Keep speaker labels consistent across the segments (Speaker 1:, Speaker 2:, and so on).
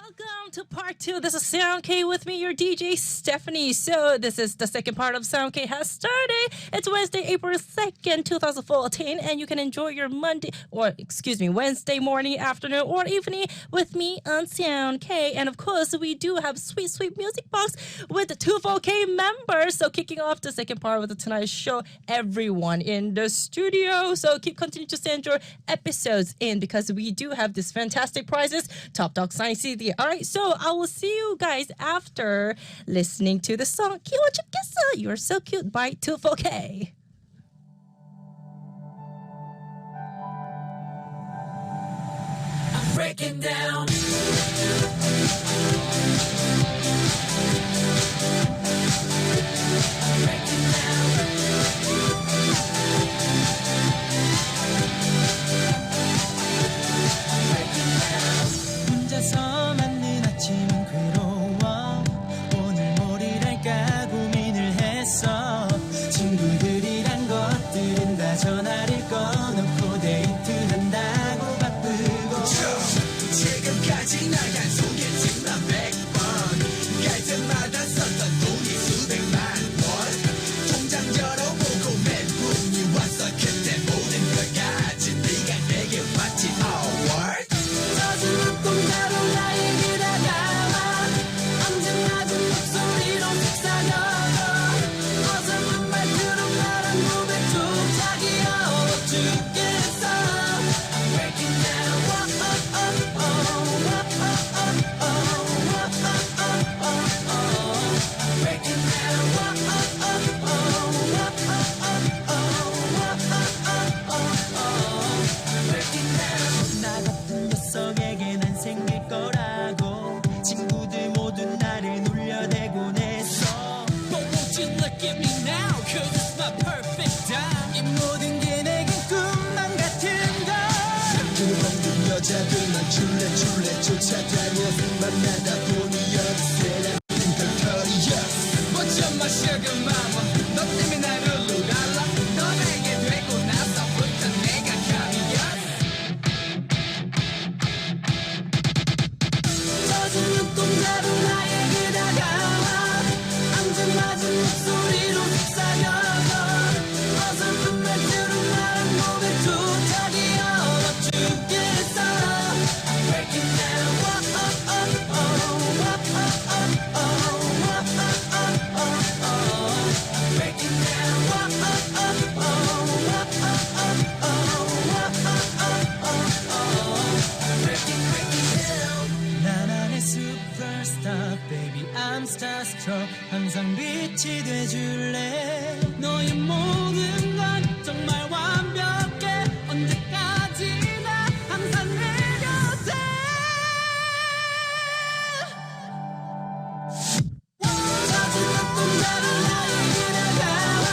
Speaker 1: Welcome to part two. This is Sound K with me, your DJ Stephanie. So this is the second part of Sound K has started. It's Wednesday, April 2nd, 2014, and you can enjoy your Wednesday morning, afternoon, or evening with me on Sound K. And of course, we do have sweet, sweet music box with the 24K members. So kicking off the second part of the Tonight Show, everyone in the studio. So continue to send your episodes in because we do have this fantastic prizes. Top Dog Sign CD. All right, so I will see you guys after listening to the song 키워주겠어, You're So Cute by 24K.
Speaker 2: I'm breaking down. I'm breaking down. I'm breaking down.
Speaker 3: 혼자서 맞는 아침은 괴로워 오늘 뭘 일할까 고민을 했어 친구들이란 것들은 다 전화를 꺼놓고 데이트한다고 바쁘고
Speaker 2: 지금까지 날 약속했지만 100번 갈 때마다 썼던 돈이 수백만 원 통장 열어보고 멘붕이 왔어 그때 모든 걸 가진 네가 내게 왔지 word
Speaker 3: 젖은 꿈자로 나에게 다가와 언제 낮은 목소리로 속삭여도 어설픈 말투로 말한 고백도 자기여워 죽겠어
Speaker 2: I'm breaking down. I'm breaking down. I'm breaking down.
Speaker 3: 나 같은 녀석에게 난 생길 거라고 친구들 모두 나를 놀려대곤 했어
Speaker 2: But won't you look at me now? Cause it's my perfect time.
Speaker 3: 이 모든 게 내겐 꿈만 같은 걸
Speaker 4: 그 없는 여자들만 줄래 쫓아다녀 만나다 보니 어느새 나는 걸거리야
Speaker 2: What's up, my sugar mama? 너 때문에 나를 놀아라. 너 내게 되고 나서부터 내가 감이야.
Speaker 3: 젖은 눈동자로 나에게 다가와 앙증맞은 목소리로 속삭여도 어설픈 말투로 말한 고백도 자기여워 죽겠어
Speaker 2: I'm breaking down. I'm breaking down. I'm breaking down.
Speaker 3: 나만의 superstar baby I'm starstruck 항상 빛이 돼줄래 너의 모든 건 정말 완벽해 언제까지나 항상 내 곁에 젖은 눈동자로 나에게 다가와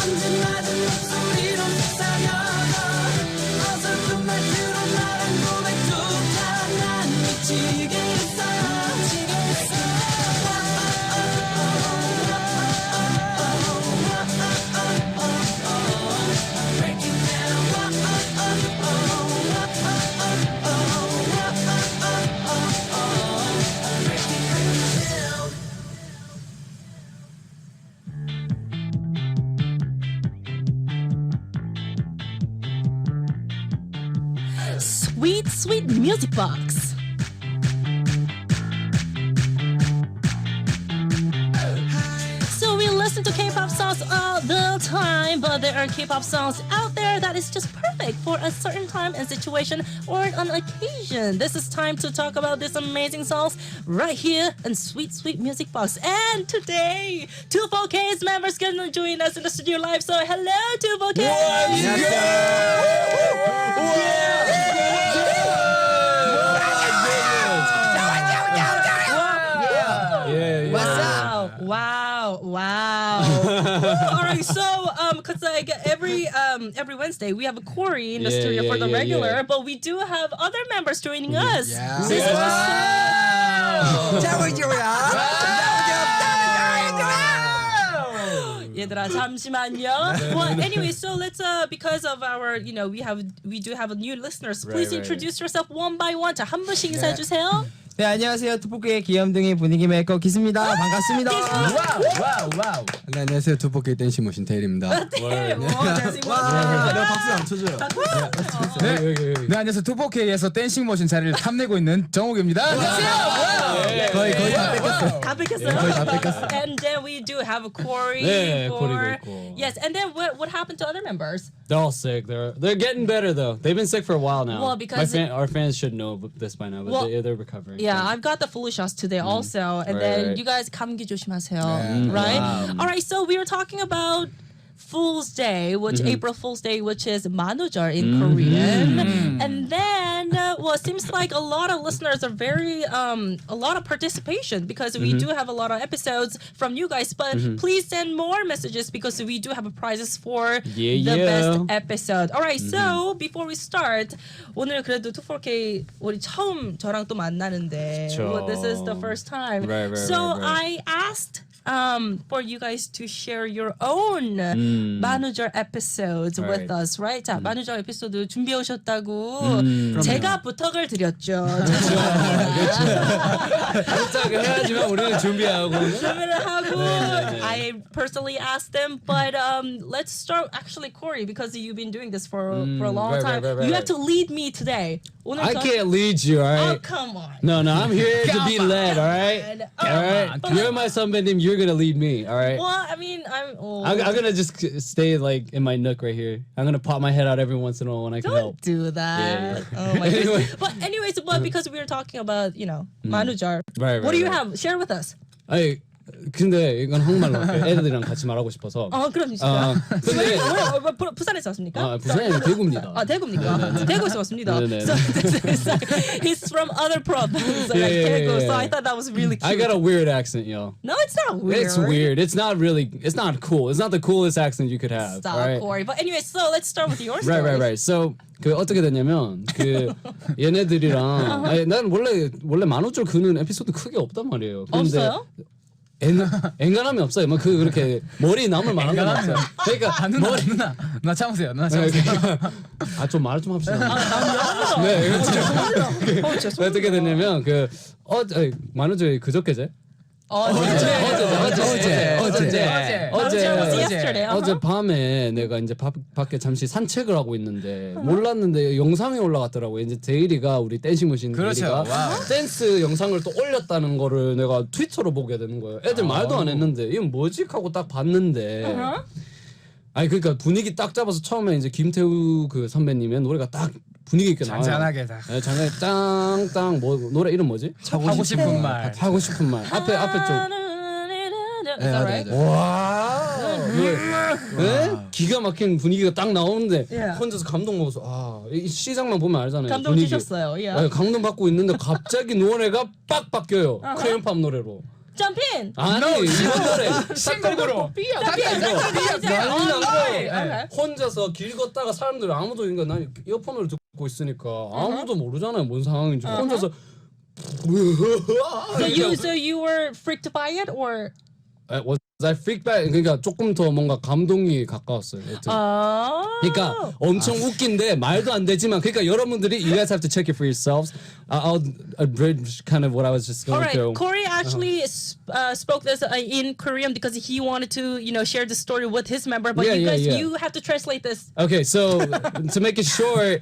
Speaker 3: 언제마든 목소리로 속삭여도 어설픈 말투로 말한 고백도 다 난 미치겠어
Speaker 2: I'm breaking down. I'm breaking down.
Speaker 1: Sweet, sweet music box. So we listen to K-pop songs all the time, but there are K-pop songs out there that is just perfect for a certain time and situation or an occasion. This is time to talk about these amazing songs right here in Sweet, Sweet Music Box. And today, 24K's members gonna join us in the studio live. So hello, 24K. Wow. All right, so cuz like every Wednesday we have a Corey in the studio for the regular, but we do have other members joining us. This is 얘들아 잠시만요. Well, anyway, so let's because of our we do have a new listeners. Please introduce yourself one by one. 자, 한 분씩 인사해 주세요.
Speaker 5: 네, 안녕하세요. 투포크의 귀염둥이 분위기 메이커 기수입니다. 반갑습니다. 와우.
Speaker 6: 네, 안녕하세요. 투포케이 댄싱 머신 테일입니다.
Speaker 1: 네,
Speaker 5: 내가 박수 안 쳐줘요.
Speaker 6: 네, 안녕하세요. 투포케이에서 댄싱 머신 자리를 탐내고 있는 정욱입니다.
Speaker 5: 거의 다 뺏겼어요.
Speaker 1: 다 뺏겼어요?
Speaker 5: 거의 다 뺏겼어요.
Speaker 1: And then we do have Corey.
Speaker 7: 네,
Speaker 1: for-
Speaker 7: 코리도 있고.
Speaker 1: Yes, and then what happened to other members?
Speaker 7: They're all sick. They're getting better though. They've been sick for a while now.
Speaker 1: Well, because-
Speaker 7: our fans should know this by now, but
Speaker 1: Well,
Speaker 7: they're recovering.
Speaker 1: Yeah, I've got the flu shots today also, and then
Speaker 7: Right.
Speaker 1: you guys 감기 조심하세요, right? All right, so we were talking about Fool's Day, which April Fool's Day, which is 만우절 in Korean, and then well, it seems like a lot of listeners are very a lot of participation because we do have a lot of episodes from you guys. But please send more messages because we do have prizes for the best episode. All right, so before we start, 오늘 그래도 2-4K 우리 처음 저랑 또 만나는데, well, this is the first time.
Speaker 7: Right,
Speaker 1: So
Speaker 7: right.
Speaker 1: I asked for you guys to share your own 만우절 episodes with
Speaker 7: Right.
Speaker 1: us, right? 자, 만우절 에피소드 준비해 오셨다고 제가 부탁을 드렸죠.
Speaker 7: 부탁을 해야지만 우리는 준비하고.
Speaker 1: 준비를 하고 I personally asked them, but let's start actually Corey because you've been doing this for a long
Speaker 7: right,
Speaker 1: time.
Speaker 7: right.
Speaker 1: You have to lead me today. 오늘
Speaker 7: I can't lead you, all
Speaker 1: Oh,
Speaker 7: right?
Speaker 1: come on.
Speaker 7: No, I'm here to be led, all right?
Speaker 1: Oh,
Speaker 7: All right, you're my 선배님. You're gonna lead me, all right?
Speaker 1: Well, I mean, I'm
Speaker 7: I'm gonna just stay like in my nook right here. I'm gonna pop my head out every once in a while when I can help.
Speaker 1: Don't do that.
Speaker 7: Yeah.
Speaker 1: Oh my
Speaker 7: Anyway.
Speaker 1: goodness. But anyways, because we were talking about, 만우절.
Speaker 7: Right,
Speaker 1: What do you
Speaker 7: right.
Speaker 1: have? Share with us.
Speaker 7: 아니, 근데 이건 한국말로 할게요. 애들이랑 같이 말하고 싶어서.
Speaker 1: 그럼 진짜.
Speaker 7: 근데
Speaker 1: 부산에서 왔습니까?
Speaker 7: 부산이 대구입니다.
Speaker 1: 대구입니까? 대구에서 왔습니다.
Speaker 7: 네네.
Speaker 1: So he's from other province, like
Speaker 7: Yeah.
Speaker 1: Daegu. So I thought that was really cute.
Speaker 7: I got a weird accent, yo.
Speaker 1: No, it's not weird.
Speaker 7: It's weird. It's not really. It's not cool. It's not the coolest accent you could have.
Speaker 1: Stop,
Speaker 7: all right?
Speaker 1: Corey. But anyway, so let's start with your story.
Speaker 7: Right. So 그 어떻게 됐냐면 그 얘네들이랑 아니, 난 원래 만우절 그는 에피소드 크게 없단 말이에요. 근데
Speaker 1: 없어요?
Speaker 7: 엔간함이 없어요. 뭐 그렇게 머리 남을 만한 건 없어요. 그러니까
Speaker 6: 누나 참으세요. 누나 참으세요.
Speaker 7: 좀 말 좀 합시다.
Speaker 1: 남녀.
Speaker 7: 네, 그렇죠.
Speaker 1: 죄송합니다.
Speaker 7: 어떻게 됐냐면 그 만우절 그저께제
Speaker 1: 어제 yesterday.
Speaker 7: 어젯밤에 내가 이제 밖에 잠시 산책을 하고 있는데 몰랐는데 영상이 올라갔더라고요. 이제 데일이가 우리 댄싱 머신
Speaker 6: 그렇죠.
Speaker 7: 데일이가
Speaker 6: 와우.
Speaker 7: 댄스 영상을 또 올렸다는 거를 내가 트위터로 보게 되는 거예요. 애들 말도 안 했는데 이건 뭐지 하고 딱 봤는데 아니 그러니까 분위기 딱 잡아서 처음에 이제 김태우 그 선배님의 노래가 딱 분위기 있게 나와요.
Speaker 6: 잔잔하게 다.
Speaker 7: 네, 잔잔하게 땅땅 뭐 노래 이름 뭐지?
Speaker 6: 하고 싶은 말.
Speaker 7: 하고 싶은 말. 앞에 쪽.
Speaker 1: Is that right?
Speaker 7: 와. 네? 기가 막힌 분위기가 딱 나오는데
Speaker 1: Yeah.
Speaker 7: 혼자서 감동 먹어서 이 시장만 보면 알잖아요.
Speaker 1: 감동
Speaker 7: 분위기.
Speaker 1: 주셨어요.
Speaker 7: 네,
Speaker 1: Yeah.
Speaker 7: 감동 받고 있는데 갑자기 노래가 빡 바뀌어요. 크레용팝 노래로.
Speaker 1: Jump in.
Speaker 7: 아니 이런 노래.
Speaker 6: 신곡으로.
Speaker 7: 난리 난 거예요.
Speaker 1: Okay.
Speaker 7: 혼자서 길 걷다가 사람들이 아무도 그러니까 난 이어폰을 듣고 있으니까 아무도 모르잖아요. 뭔 상황인지. 혼자서
Speaker 1: So you were freaked by it or?
Speaker 7: was I freaked by? 그러니까 조금 더 뭔가 감동이 가까웠어요. 여튼. 그러니까 엄청 웃긴데 말도 안 되지만 그러니까 여러분들이 you guys have to check it for yourselves. I'll abridge kind of what I was just
Speaker 1: All
Speaker 7: going
Speaker 1: right,
Speaker 7: through.
Speaker 1: Corey actually spoke this in Korean because he wanted to, share the story with his member. But
Speaker 7: Yeah,
Speaker 1: you
Speaker 7: yeah,
Speaker 1: guys,
Speaker 7: yeah.
Speaker 1: you have to translate this.
Speaker 7: Okay, so to make it short,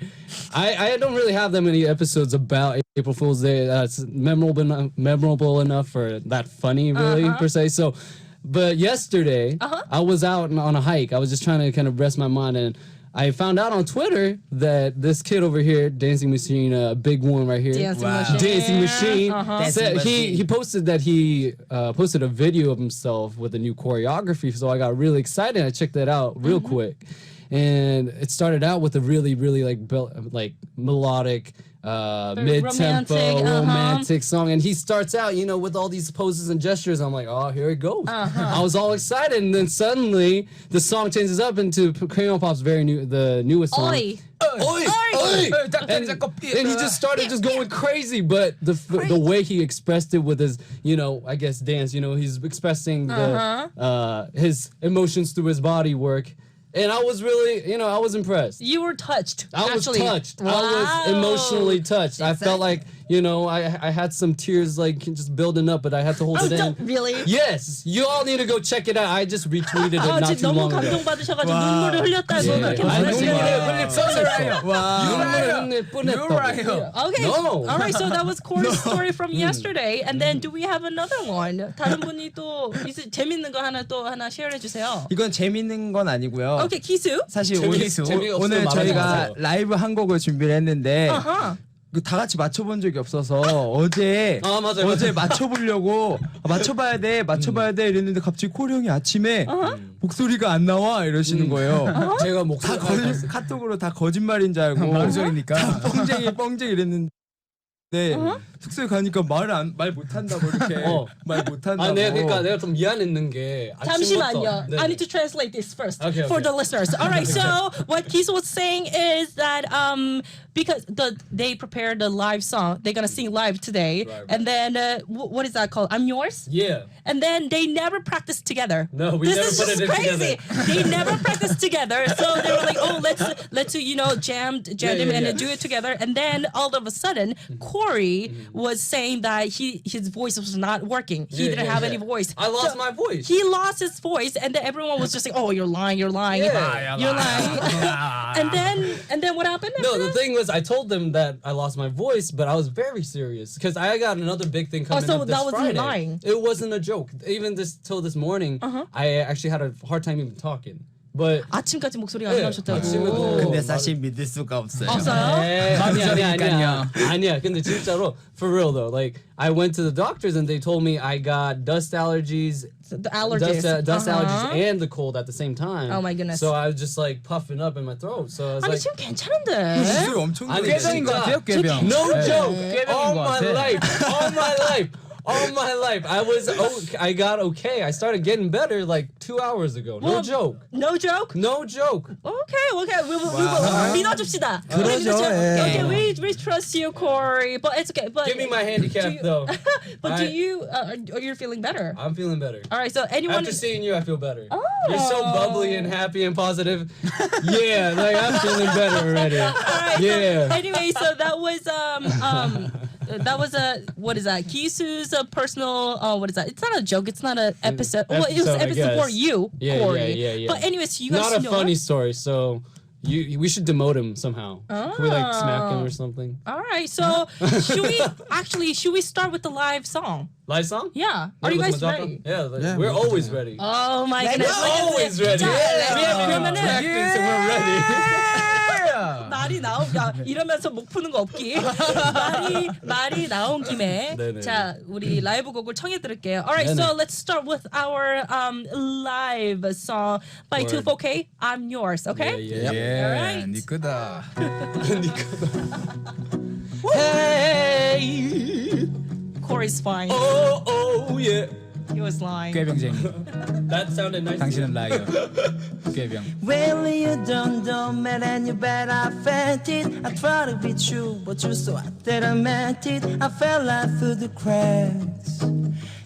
Speaker 7: I don't really have that many episodes about April Fool's Day that's memorable enough for that funny really per se. So, but yesterday I was out on a hike. I was just trying to kind of rest my mind, and I found out on Twitter that this kid over here, Dancing Machine, a big one right here,
Speaker 1: Dancing Machine.
Speaker 7: Dancing Machine, said
Speaker 5: Dancing
Speaker 7: he posted that he posted a video of himself with a new choreography. So I got really excited. I checked that out real quick, and it started out with a really like melodic. Mid-tempo
Speaker 1: romantic,
Speaker 7: romantic song, and he starts out with all these poses and gestures. I'm like, oh, here it goes. I was all excited, and then suddenly the song changes up into Crayon Pop's the newest song.
Speaker 1: Oi.
Speaker 7: Oi! And he just started just going crazy, but the way he expressed it with his I guess dance, he's expressing his emotions through his body work. And I was really, I was impressed.
Speaker 1: You were touched.
Speaker 7: I was
Speaker 1: actually.
Speaker 7: touched.
Speaker 1: Wow.
Speaker 7: I was emotionally touched. I felt like, you know, I had some tears like just building up, but I had to hold
Speaker 1: Oh,
Speaker 7: it in.
Speaker 1: don't really.
Speaker 7: Yes, you all need to go check it out. I just retweeted it not
Speaker 1: 지금
Speaker 7: too
Speaker 1: 너무
Speaker 7: long ago.
Speaker 1: 감동받으셔가지고 눈물을 흘렸다고 그렇게 말씀하시네요. Okay.
Speaker 5: No.
Speaker 1: All right. So that was Corey's story from yesterday, and then do we have another one? 다른 분이 또 재밌는 거 하나 쉐어해 주세요.
Speaker 5: 이건 재밌는 건 아니고요.
Speaker 1: Okay, 기수.
Speaker 5: 사실
Speaker 7: 재미없으면
Speaker 5: 오늘
Speaker 7: 말하지
Speaker 5: 저희가
Speaker 7: 마세요.
Speaker 5: 라이브 한 곡을 준비를 했는데
Speaker 1: 아하.
Speaker 5: 다 같이 맞춰본 적이 없어서 어제
Speaker 7: 맞아요.
Speaker 5: 맞춰보려고 맞춰봐야 돼 이랬는데 갑자기 코리 형이 아침에 목소리가 안 나와 이러시는 거예요.
Speaker 7: 제가
Speaker 5: 다
Speaker 7: 목소리
Speaker 5: 카톡으로 다 거짓말인 줄 알고
Speaker 6: 방송이니까.
Speaker 5: 다 뻥쟁이 이랬는데 숙소에 가니까 말 못한다고 이렇게 말 못한다고.
Speaker 7: 내가 좀 미안했는 게
Speaker 1: 잠시만요.
Speaker 7: 네.
Speaker 1: I need to translate this first
Speaker 7: Okay,
Speaker 1: for
Speaker 7: okay.
Speaker 1: the listeners. All right. So what Kisu was saying is that because they prepared the live song, they're gonna sing live today,
Speaker 7: Right.
Speaker 1: and then what is that called? I'm yours.
Speaker 7: Yeah.
Speaker 1: And then they never practiced together.
Speaker 7: No, we
Speaker 1: this
Speaker 7: never
Speaker 1: is
Speaker 7: put
Speaker 1: just
Speaker 7: it in
Speaker 1: crazy. They never practiced together, so they were like, "Oh, let's jam him and do it together." And then all of a sudden, Corey was saying that his voice was not working. He didn't have any voice.
Speaker 7: I lost
Speaker 1: So
Speaker 7: my voice.
Speaker 1: He lost his voice, and then everyone was just like, "Oh, you're lying, you're lying,
Speaker 7: Yeah.
Speaker 1: you're lying." and then what happened?
Speaker 7: No,
Speaker 1: after
Speaker 7: the
Speaker 1: that?
Speaker 7: thing was, I told them that I lost my voice, but I was very serious because I got another big thing coming
Speaker 1: so
Speaker 7: up this
Speaker 1: that wasn't
Speaker 7: Friday.
Speaker 1: lying?
Speaker 7: It wasn't a joke. Even till this morning, I actually had a hard time even talking. But
Speaker 1: 아침까지 목소리가 안
Speaker 7: 네,
Speaker 1: 나오셨다고.
Speaker 7: 아침에도.
Speaker 5: 근데 사실 믿을 수가 없어요.
Speaker 1: 없어요?
Speaker 7: 아니야. 근데 진짜로, for real though, like I went to the doctors and they told me I got dust allergies.
Speaker 1: The allergies.
Speaker 7: Dust allergies and the cold at the same time.
Speaker 1: Oh my goodness.
Speaker 7: So I was just like puffing up in my throat. So I was
Speaker 1: 아니
Speaker 7: like,
Speaker 1: 지금 괜찮은데.
Speaker 5: 목소리 엄청
Speaker 7: 아니,
Speaker 5: 좋은데.
Speaker 6: 꾀병인 것 같아요, 꾀병.
Speaker 7: no joke.
Speaker 6: 꾀병인
Speaker 7: All
Speaker 6: 것
Speaker 7: my
Speaker 6: 같아.
Speaker 7: life. All my life. I got okay. I started getting better like 2 hours ago. No
Speaker 1: Well,
Speaker 7: joke.
Speaker 1: No joke.
Speaker 7: No joke.
Speaker 1: Okay. We will 믿어줍시다.
Speaker 5: 그러죠, 예.
Speaker 1: Okay, we trust you, Corey. But it's okay. But
Speaker 7: Give me my handicap though.
Speaker 1: But do
Speaker 7: I-
Speaker 1: you? You're feeling better.
Speaker 7: I'm feeling better.
Speaker 1: All right. So anyone?
Speaker 7: After seeing you, I feel better.
Speaker 1: Oh.
Speaker 7: You're so bubbly and happy and positive. Yeah, like I'm feeling better already.
Speaker 1: All right.
Speaker 7: Yeah.
Speaker 1: So, anyway, so that was what is that? Kisu's personal. What is that? It's not a joke. It's not an episode. Well, it was
Speaker 7: Episode, I
Speaker 1: episode for
Speaker 7: guess.
Speaker 1: you,
Speaker 7: Yeah,
Speaker 1: Corey.
Speaker 7: yeah.
Speaker 1: But anyways, you guys
Speaker 7: Not a
Speaker 1: know.
Speaker 7: funny story, so we should demote him somehow. Can we like smack him or something?
Speaker 1: All right. So should we start with the live song?
Speaker 7: Live song?
Speaker 1: Yeah. Are
Speaker 7: Yeah,
Speaker 1: you
Speaker 7: with
Speaker 1: guys
Speaker 7: Madonna?
Speaker 1: ready?
Speaker 7: Yeah, we're always ready.
Speaker 1: Oh my goodness.
Speaker 7: We're always ready.
Speaker 1: 자,
Speaker 7: We haven't even
Speaker 1: 그러면은
Speaker 7: practiced and we're ready.
Speaker 1: 말이 이러면서 목 푸는 거 없기. 말이 나온 김에
Speaker 7: 네네.
Speaker 1: 자 우리 라이브 곡을 청해 드릴게요. Alright,
Speaker 7: 네네.
Speaker 1: so let's start with our live song by
Speaker 7: Word.
Speaker 1: 2-4K. I'm yours. Okay.
Speaker 7: Yeah.
Speaker 6: 예,
Speaker 1: Alright.
Speaker 6: 니 거다.
Speaker 7: Hey,
Speaker 1: Corey's fine.
Speaker 7: oh yeah.
Speaker 1: He was lying.
Speaker 6: 꾀병쟁이.
Speaker 7: That sounded nice.
Speaker 6: 당신은 라이어. 꾀병.
Speaker 3: Really you don't know me and you bet I felt it. I try to be true, but you so hot that I meant it. I fell out through the cracks.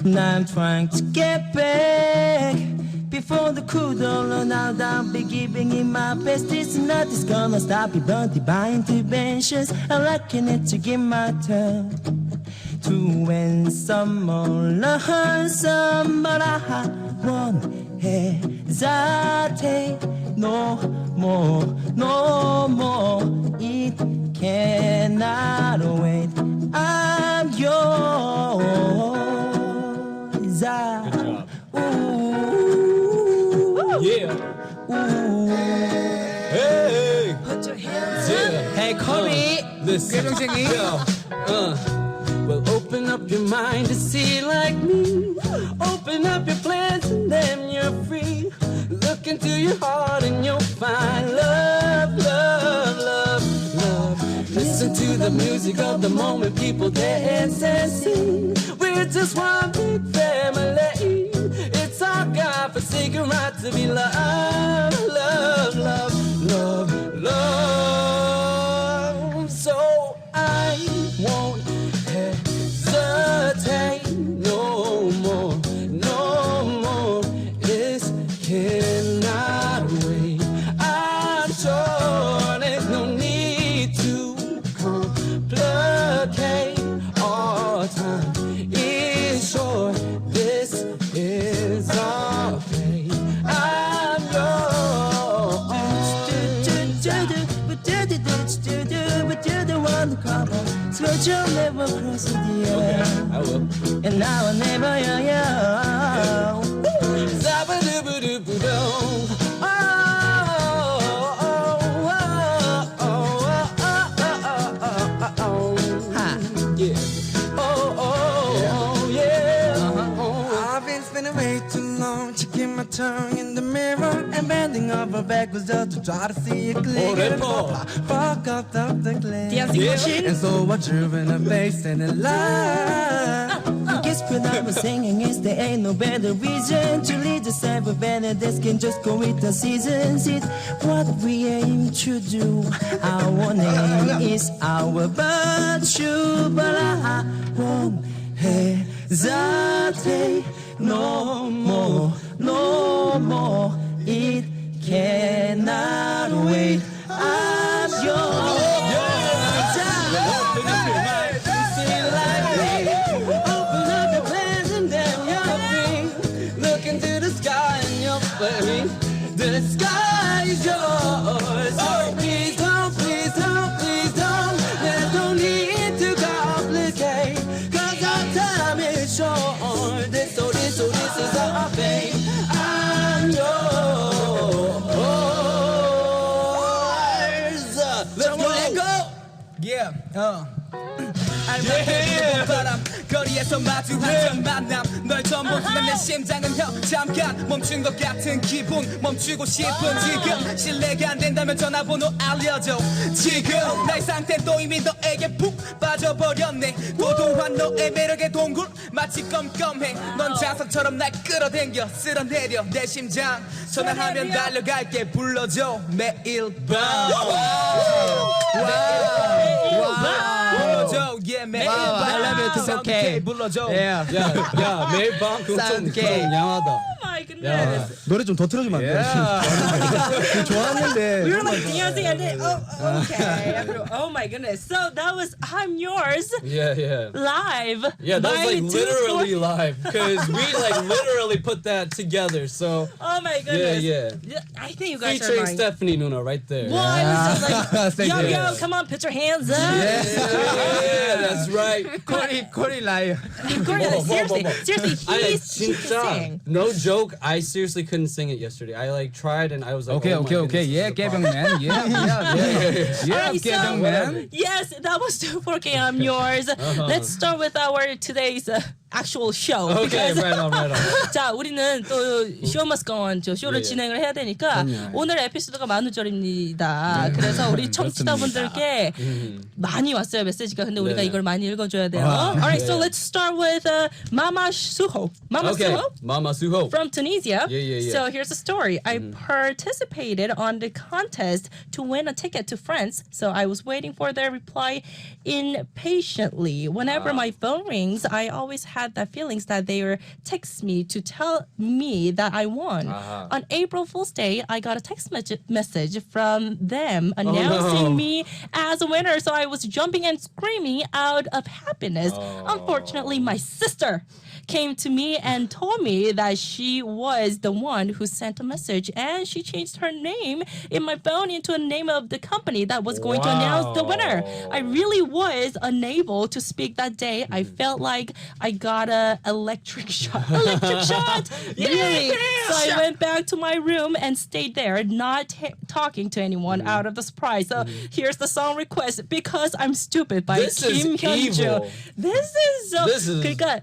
Speaker 3: Now I'm trying to get back. Before the cool don't run out, I'll be giving it my best. It's nothing's gonna stop me but divine interventions. I reckon it to give my turn to win some more, learn some, but I won't hesitate no more, no more. It cannot wait. I'm yours.
Speaker 7: Good job.
Speaker 3: Ooh,
Speaker 7: Yeah.
Speaker 3: ooh.
Speaker 7: Hey.
Speaker 1: Put your hands
Speaker 7: Yeah.
Speaker 3: Hey, Corey.
Speaker 7: This.
Speaker 6: 꾀병쟁이.
Speaker 7: Well, open up your mind to see like me. Open up your plans and then you're free. Look into your heart and you'll find love, love, love, love. Listen to the music of the moment, people dance and sing. We're just one big family. It's our God-forsaken right to be loved, love, love, love, love. So I won't hesitate no more, no more. This cannot wait. I'm sure there's no need to complicate
Speaker 3: but you'll never cross the air.
Speaker 7: I will.
Speaker 3: And now I never, yeah, yeah.
Speaker 7: Zabba-doo-ba-doo-ba-doo.
Speaker 3: Oh, oh, oh, oh, oh, oh, oh. Ha.
Speaker 7: Yeah.
Speaker 3: Oh, oh, yeah.
Speaker 4: I've been spending way too long checking my tongue in the mirror
Speaker 3: And bending over backwards just to try to see it clear. Fuck up the glare.
Speaker 1: Dancing machine.
Speaker 3: And so I drew in a face and a lie. Guess what I was singing is there ain't no better reason to lead yourself a better that can just go with the seasons. It's what we aim to do. Our name is our virtue, but I won't hesitate no more, no more. It cannot wait. I'm yours. Open up your plans and then you're free. Look into the sky and you're free. The sky is yours. Oh, please don't, please don't, please don't. There's no need to complicate. 'Cause our time is short. This is our fate. I'm yours. Let's go. Let go.
Speaker 4: Yeah, 알맞은 바람 거리에서 마주한 첫 만남 널 처음 본 순간 내 심장은 잠깐 멈춘 것 같은 기분 멈추고 싶은 지금 실례가 안 된다면 전화번호 알려줘 지금 나의 상태 또 이미 너에게 푹 빠져버렸네 도도한 너의 매력의 동굴 마치 껌껌해 넌 자석처럼 날 끌어당겨 쓸어내려 내 심장 전화하면 달려갈게 불러줘 매일 밤 불러줘 yeah 매일 밤
Speaker 3: I love it, it's okay.
Speaker 4: 불러줘
Speaker 5: Yeah.
Speaker 7: 야, 매일 밤 그거 좀
Speaker 3: Sound gay.
Speaker 7: 양하다.
Speaker 1: Oh my goodness.
Speaker 5: 노래 좀 더 틀어주면 안 돼? 좋았는데.
Speaker 1: We were like dancing and then, oh, okay. Oh my goodness. So that was I'm Yours
Speaker 7: Yeah.
Speaker 1: live.
Speaker 7: Yeah, that was
Speaker 1: by
Speaker 7: like
Speaker 1: Two
Speaker 7: literally
Speaker 1: Score-
Speaker 7: live because we like literally put that together. So
Speaker 1: Oh my goodness.
Speaker 7: yeah.
Speaker 1: I think you guys
Speaker 7: Featuring
Speaker 1: are lying.
Speaker 7: Stephanie Nuna right there.
Speaker 1: Well, I was just like, yo,
Speaker 7: you.
Speaker 1: come on, put your hands up.
Speaker 7: Yeah, that's right.
Speaker 5: 코리 라이어.
Speaker 1: Courtney, seriously,
Speaker 7: I
Speaker 1: he can sing.
Speaker 7: no joke. I seriously couldn't sing it yesterday. I like tried and I was like,
Speaker 6: Okay,
Speaker 7: oh my
Speaker 6: okay, okay.
Speaker 7: goodness,
Speaker 6: Yeah,
Speaker 7: this is a problem.
Speaker 6: 개병man. Yeah,
Speaker 1: Alright, so-
Speaker 6: 개병man.
Speaker 1: Yes, that was 2-4K. I'm yours. Let's start with our today's actual show.
Speaker 7: Okay,
Speaker 1: because-
Speaker 7: right on.
Speaker 1: 자, 우리는 또 쇼 머스트 건 쇼를
Speaker 7: 예, 예.
Speaker 1: 진행을 해야 되니까 오늘 에피소드가 만우절입니다. 그래서 우리 청취자분들께 많이 왔어요 메시지가. 근데 우리가
Speaker 7: 네.
Speaker 1: 이걸 많이 읽어줘야 돼요. Alright, so let's start with Mama Suho. Mama
Speaker 7: Okay,
Speaker 1: Suho
Speaker 7: Mama Suho.
Speaker 1: from Tunisia.
Speaker 7: Yeah.
Speaker 1: So here's the story. I participated on the contest to win a ticket to France. So I was waiting for their reply impatiently. Whenever my phone rings, I always had that feelings that they were text me to tell me that I won. On April Fool's Day, I got a text message from them announcing me as a winner. So I was jumping and screaming out of happiness. Unfortunately, my sister came to me and told me that she was the one who sent a message, and she changed her name in my phone into a name of the company that was going to announce the winner. I really was unable to speak that day. I felt like I got a electric shot. Really. So I went back to my room and stayed there, not talking to anyone out of the surprise. So here's the song request, Because I'm Stupid by
Speaker 7: This is
Speaker 1: Kim Hyunju.
Speaker 7: evil.
Speaker 1: This is so
Speaker 7: This is-
Speaker 1: 그러니까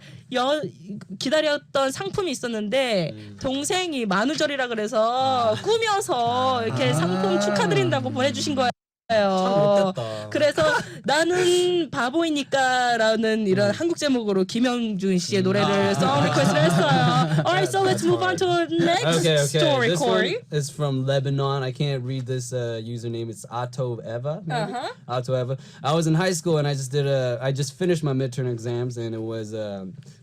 Speaker 1: 기다렸던 상품이 있었는데 동생이 만우절이라 그래서 꾸며서 이렇게 상품 축하드린다고 보내주신 거예요.
Speaker 7: 못됐다.
Speaker 1: 그래서 나는 바보이니까라는 이런 한국 제목으로 김영준 씨의 노래를 송 리퀘스트를 했어요. Alright, so let's move on to the next
Speaker 7: Okay.
Speaker 1: story,
Speaker 7: This
Speaker 1: Corey.
Speaker 7: one is from Lebanon. I can't read this username. It's Atov Eva. maybe? Atov Eva. I was in high school and I just finished my midterm exams and it was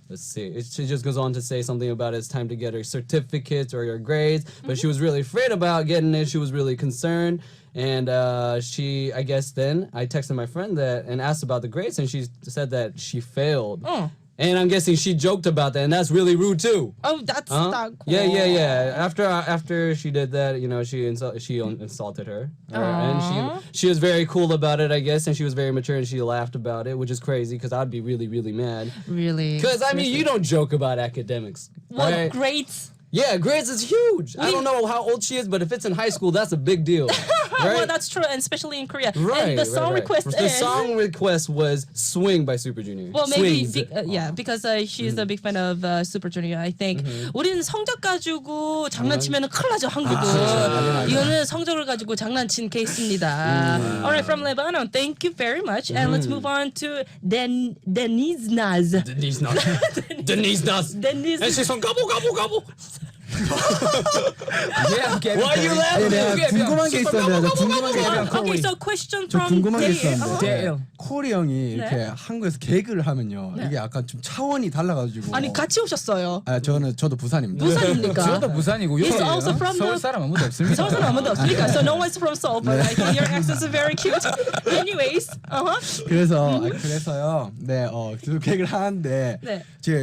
Speaker 7: let's see. She just goes on to say something about it's time to get her certificates or your grades, but she was really afraid about getting it. She was really concerned. And I guess then I texted my friend that and asked about the grades, and she said that she failed. And I'm guessing she joked about that, and that's really rude too.
Speaker 1: Oh, that's
Speaker 7: Huh?
Speaker 1: not cool.
Speaker 7: Yeah. After she did that, you know, she insulted her, and she was very cool about it, I guess, and she was very mature and she laughed about it, which is crazy because I'd be really, really mad.
Speaker 1: Really?
Speaker 7: Because I mean, you don't joke about academics.
Speaker 1: Well,
Speaker 7: right?
Speaker 1: grades.
Speaker 7: Yeah, grades is huge. I don't know how old she is, but if it's in high school, that's a big deal. Right?
Speaker 1: Well, that's true, and especially in Korea.
Speaker 7: Right.
Speaker 1: And the song request
Speaker 7: The
Speaker 1: is.
Speaker 7: song request was "Swing" by Super Junior.
Speaker 1: Well, maybe
Speaker 7: Swings.
Speaker 1: because she's a big fan of Super Junior. I think 우리는 성적 가지고 장난치면은 큰일 나죠 한국은. 이거는 성적을 가지고 장난친 케이스입니다. Alright, from Lebanon, thank you very much, and let's move on to Denise Naz.
Speaker 7: Denise Nas. Denise Nas.
Speaker 1: Denise.
Speaker 7: And she's from Gabo Gabo Gabo.
Speaker 6: Yeah,
Speaker 7: Why are you laughing?
Speaker 5: 내가 궁금한 게 있었는데 나 궁금한 게
Speaker 1: Okay, so question
Speaker 5: 저
Speaker 1: from
Speaker 5: 궁금한 게
Speaker 1: Dale.
Speaker 5: 있었는데 코리 형이 이렇게
Speaker 1: 네.
Speaker 5: 한국에서 개그를 하면요 이게 약간 좀 차원이 달라가지고
Speaker 1: 아니 같이 오셨어요.
Speaker 5: 아 저도 부산입니다.
Speaker 1: 부산입니까?
Speaker 6: 저도 부산이고
Speaker 1: He's
Speaker 6: 여기
Speaker 1: also from
Speaker 6: 서울
Speaker 1: the-
Speaker 6: 사람 아무도 없습니다.
Speaker 1: 서울은 아무도 없으니까. So no one's from Seoul, but I think your accents are very cute. Anyways,
Speaker 5: 그래서요. 네, 그 개그를 하는데
Speaker 1: 네.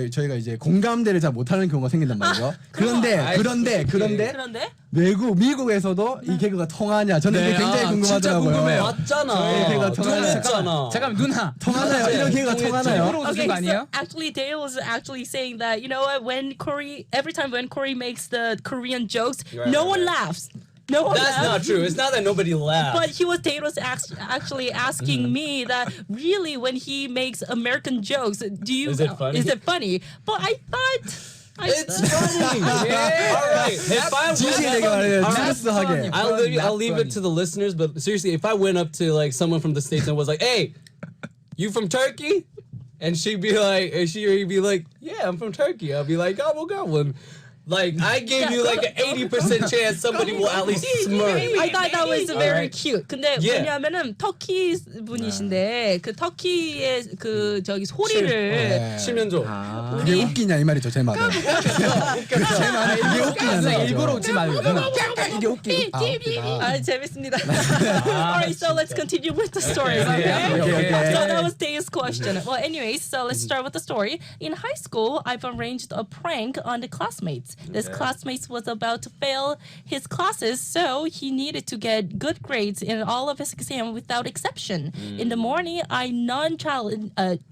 Speaker 5: 저희가 이제 공감대를 잘 못하는 경우가 생긴단 말이죠. 그런데
Speaker 1: 그런데
Speaker 5: 미국에서도 이 개그가 통하냐? 저는
Speaker 6: 네,
Speaker 5: 이게 굉장히
Speaker 6: 진짜
Speaker 5: 궁금하더라고요.
Speaker 6: 궁금해요.
Speaker 7: 맞잖아.
Speaker 5: 걔가
Speaker 7: 통했잖아.
Speaker 6: 잠깐만 누나.
Speaker 5: 통하나요? 이런 개그가 통하나요?
Speaker 6: 일부러 웃은 거 아니에요?
Speaker 1: so actually Dale was actually saying that, you know what, every time when Corey makes the Korean jokes, no one laughs. No one
Speaker 7: That's
Speaker 1: laughs.
Speaker 7: not true. It's not that nobody laughed.
Speaker 1: But Dale was actually asking me that really when he makes American jokes,
Speaker 7: Is it funny?
Speaker 1: Is it funny? But I thought.
Speaker 7: It's funny. All right. If I
Speaker 5: 진실되게 말해요.
Speaker 7: All right.
Speaker 5: 진실하게.
Speaker 7: I'll leave it to the listeners, but seriously, if I went up to like someone from the States and was like, "Hey, you from Turkey?" and she'd be like, "Yeah, I'm from Turkey." I'll be like, "Gobble gobble." Like I gave you like an 80% chance somebody will at least smirk.
Speaker 1: I thought that was very
Speaker 7: Alright.
Speaker 1: cute. 근데
Speaker 7: Yeah.
Speaker 1: 왜냐하면은 터키 분이신데 그 터키의 그 저기 소리를
Speaker 5: 네.
Speaker 7: 치면조.
Speaker 5: 그게 웃기냐 이 말이죠 제 말은. 제 말은 이게 웃기냐는
Speaker 6: 그냥
Speaker 5: 거죠.
Speaker 6: 일부러 웃지 말고 누나.
Speaker 5: 이게 웃기냐.
Speaker 1: 재밌습니다. Alright, so let's continue with the story. Okay?
Speaker 6: Okay.
Speaker 1: So that was Dave's question. Well, anyways, so let's start with the story. In high school, I've arranged a prank on the classmates. This classmate was about to fail his classes, so he needed to get good grades in all of his exams without exception. In the morning, I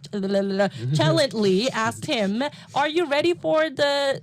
Speaker 1: nonchalantly asked him, "Are you ready for the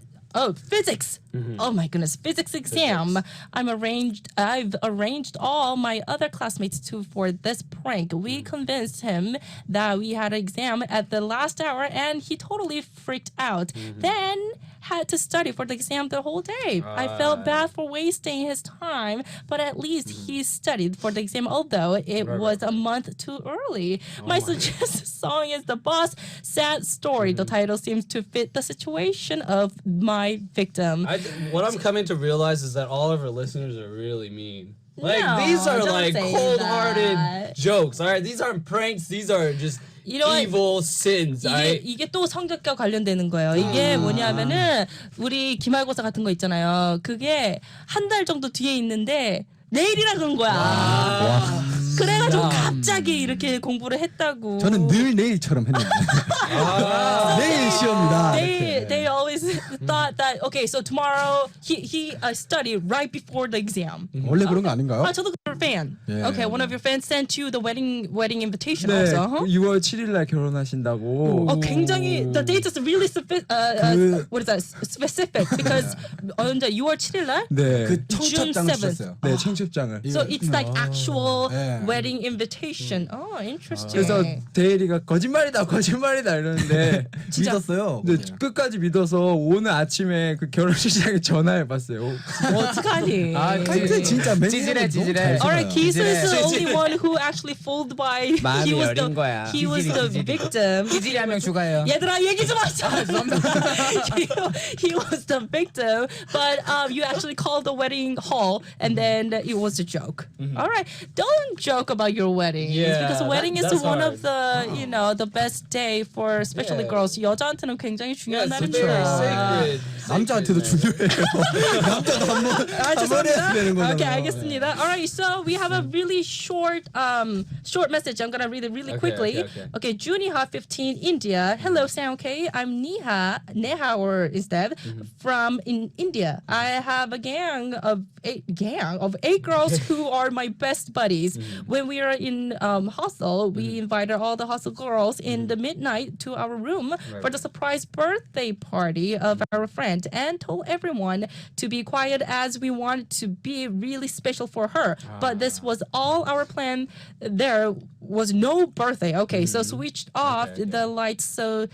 Speaker 1: physics?" Oh my goodness, physics exam. I've arranged all my other classmates for this prank. We convinced him that we had an exam at the last hour and he totally freaked out. Then had to study for the exam the whole day. I felt bad for wasting his time, but at least he studied for the exam, although it was a month too early. My suggested song is The Boss Sad Story. The title seems to fit the situation of my victim.
Speaker 7: What I'm coming to realize is that all of our listeners are really mean. Like
Speaker 1: No,
Speaker 7: these are
Speaker 1: don't
Speaker 7: like
Speaker 1: say
Speaker 7: cold-hearted
Speaker 1: that.
Speaker 7: jokes. All right, these aren't pranks. These are just
Speaker 1: You know what?
Speaker 7: evil sins. All right.
Speaker 1: 이게 또 성적과 관련되는 거예요. 이게 뭐냐면은 우리 기말고사 같은 거 있잖아요. 그게 한 달 정도 뒤에 있는데 내일이라 그런 거야. 그래가지고 갑자기 이렇게 공부를 했다고.
Speaker 5: 저는 늘 내일처럼 했는데. 내일 시험이다.
Speaker 1: They always thought that okay, so tomorrow he studied right before the exam.
Speaker 5: 원래 그런 거 아닌가요?
Speaker 1: 아 저도 그 fan.
Speaker 5: Yeah.
Speaker 1: Okay, one of your fans sent you the wedding invitation
Speaker 5: 네,
Speaker 1: also. Huh?
Speaker 5: 6월 7일 날 결혼하신다고.
Speaker 1: 굉장히 the date is really what is that specific because 언제 6월 7일 날?
Speaker 5: 네.
Speaker 1: June
Speaker 5: 그 청첩장을
Speaker 1: 7th.
Speaker 5: 주셨어요. 네, 청첩장을.
Speaker 1: So it's like actual
Speaker 5: 네.
Speaker 1: wedding invitation. Oh, interesting.
Speaker 5: 그래서 데일이가 거짓말이다 이러는데
Speaker 1: 진짜?
Speaker 5: 근데 끝까지 믿어서 오늘 아침에 그 결혼식장에 전화해봤어요.
Speaker 1: 어떡하니?
Speaker 5: 하여튼 진짜
Speaker 6: 찌질해, 찌질해.
Speaker 1: Alright, Kisu is the
Speaker 6: 찌질해.
Speaker 1: only one who actually fooled by
Speaker 5: 마음이 여린 거야.
Speaker 1: he was the victim.
Speaker 6: 찌질이 한 명 추가해요.
Speaker 1: 얘들아 얘기 좀 하자. he was the victim, but you actually called the wedding hall, and then it was a joke. All right, don't joke about your wedding.
Speaker 7: Yeah,
Speaker 1: because wedding is
Speaker 7: that's
Speaker 1: one
Speaker 7: hard.
Speaker 1: of the the best day for especially
Speaker 7: Yeah.
Speaker 1: girls. 여자한테는 굉장히
Speaker 7: Yeah,
Speaker 1: 중요한
Speaker 7: it's very
Speaker 1: 날입니다.
Speaker 7: sacred.
Speaker 5: 남자한테도 중요해요. 남자도 한번 해야 되는 거잖아요.
Speaker 1: Okay, 알겠습니다. All right, so we have a really short message. I'm gonna read it really quickly. Okay, Juniha 15, India. Hello, Sound K. I'm Neha or instead from in India. I have a gang of eight girls who are my best buddies. When we are in hostel, we invited all the hostel girls in the midnight to our room for the surprise birthday party of our friend and told everyone to be quiet as we wanted to be really special for her. But this was all our plan. There was no birthday. Okay, so switched off the lights so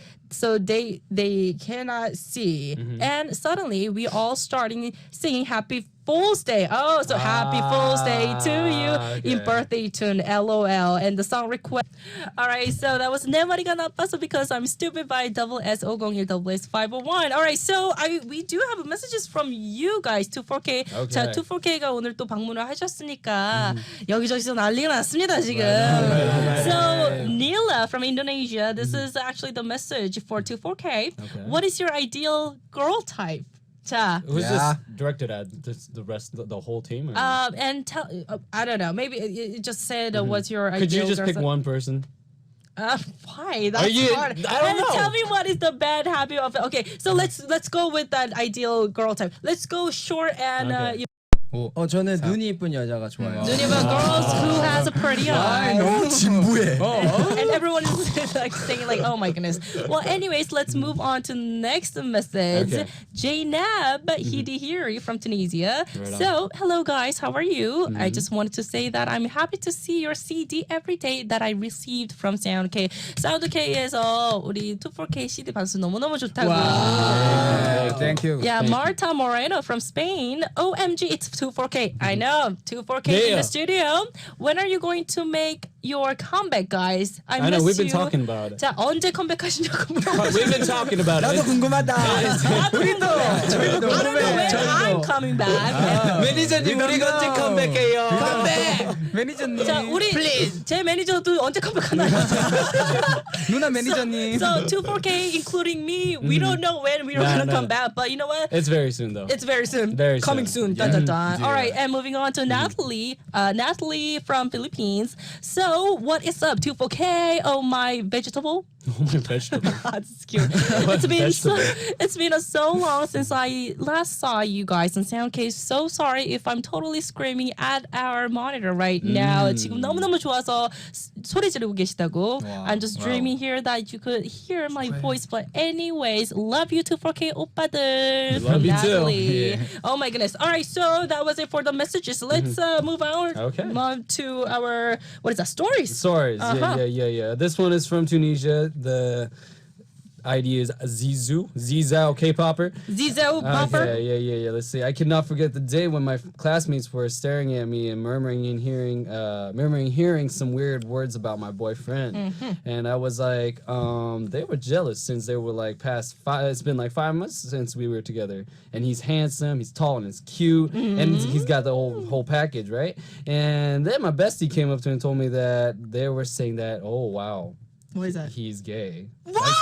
Speaker 1: they cannot see. And suddenly we all starting singing Happy Fool's Day. Oh, so Happy Fool's Day to you in birthday tune, LOL. And the song request. All right, so that was 내 머리가 나빠서 because I'm stupid by double S501 double S501. All right, so we do have messages from you guys, 24K.
Speaker 7: Okay.
Speaker 1: 자, 24K가 오늘 또 방문을 하셨으니까 여기저기서 난리가 났습니다, 지금. So, Nila from Indonesia, this is actually the message for 24K. What is your ideal girl type? 자,
Speaker 7: Who's this directed at? The rest, the whole team? Or?
Speaker 1: and tell, I don't know, maybe it just said what's your ideal
Speaker 7: Could you just
Speaker 1: girl
Speaker 7: pick
Speaker 1: type?
Speaker 7: one person?
Speaker 1: Why? That's
Speaker 7: you-
Speaker 1: hard.
Speaker 7: I don't
Speaker 1: And
Speaker 7: know.
Speaker 1: tell me what is the bad habit of it. Okay, so let's go with that ideal girl type. Let's go short and
Speaker 7: Okay.
Speaker 5: 저는 눈이 이쁜 여자가 좋아요.
Speaker 1: Nuniva girls who has a pretty eye.
Speaker 5: 너무 진부해.
Speaker 1: And everyone is like saying like, oh my goodness. Well, anyways, let's move on to next message.
Speaker 7: Okay.
Speaker 1: Jainab Hidihiri from Tunisia.
Speaker 7: Right on.
Speaker 1: So, hello guys, how are you? I just wanted to say that I'm happy to see your CD every day that I received from Sound K. Sound K에서 우리 24K CD 반수 너무너무 좋다고.
Speaker 6: Thank you.
Speaker 1: Yeah, Marta Moreno from Spain. OMG, it's 24K. I know, 24K in
Speaker 7: Yeah.
Speaker 1: the studio. When are you going to make your comeback, guys? I
Speaker 7: know,
Speaker 1: miss
Speaker 7: we've been
Speaker 1: you.
Speaker 7: talking about it.
Speaker 1: 자, 언제 컴백하시냐고 물어보세요.
Speaker 7: We've been talking about
Speaker 5: 나도
Speaker 7: it.
Speaker 5: 궁금하다.
Speaker 1: 저희도
Speaker 5: 저희도
Speaker 1: I don't know when I'm coming back.
Speaker 7: 매니저님 우리가 언제 컴백해요?
Speaker 6: 매니저님.
Speaker 1: 자, 우리 제 매니저도 언제 컴백하나요?
Speaker 6: 누나 매니저님.
Speaker 1: So 24K, including me, we don't know when we're
Speaker 7: Nah,
Speaker 1: gonna
Speaker 7: nah.
Speaker 1: come back, but you know what?
Speaker 7: It's very soon though.
Speaker 1: It's very soon.
Speaker 7: Very
Speaker 1: Coming
Speaker 7: soon.
Speaker 1: soon. Dun, dun, dun. All right, and moving on to Natalie. Natalie from Philippines. So, what is up, 24K? Oh, my vegetable.
Speaker 7: Vegetable.
Speaker 1: That's cute. It's been so long since I last saw you guys on Soundcase. So sorry if I'm totally screaming at our monitor right now. 지금 너무너무 좋아서 소리 지르고 계시다고. I'm just dreaming here that you could hear my voice. But anyways, love you 24K 오빠들.
Speaker 7: Love
Speaker 1: from
Speaker 7: you too.
Speaker 1: Natalie. Oh my goodness. All right, so that was it for the messages. Let's move on.
Speaker 7: Okay.
Speaker 1: On to our, what is that, stories?
Speaker 7: Stories.
Speaker 1: Uh-huh.
Speaker 7: Yeah. This one is from Tunisia. The ID is Zizou K-popper.
Speaker 1: Zizo Bumper.
Speaker 7: Yeah. Let's see. I cannot forget the day when my classmates were staring at me and murmuring, hearing some weird words about my boyfriend. And I was like, they were jealous since they were like it's been like 5 months since we were together. And he's handsome, he's tall and he's cute, and he's got the whole package, right? And then my bestie came up to me and told me that they were saying that, oh wow,
Speaker 1: What is that?
Speaker 7: he's gay.
Speaker 1: What?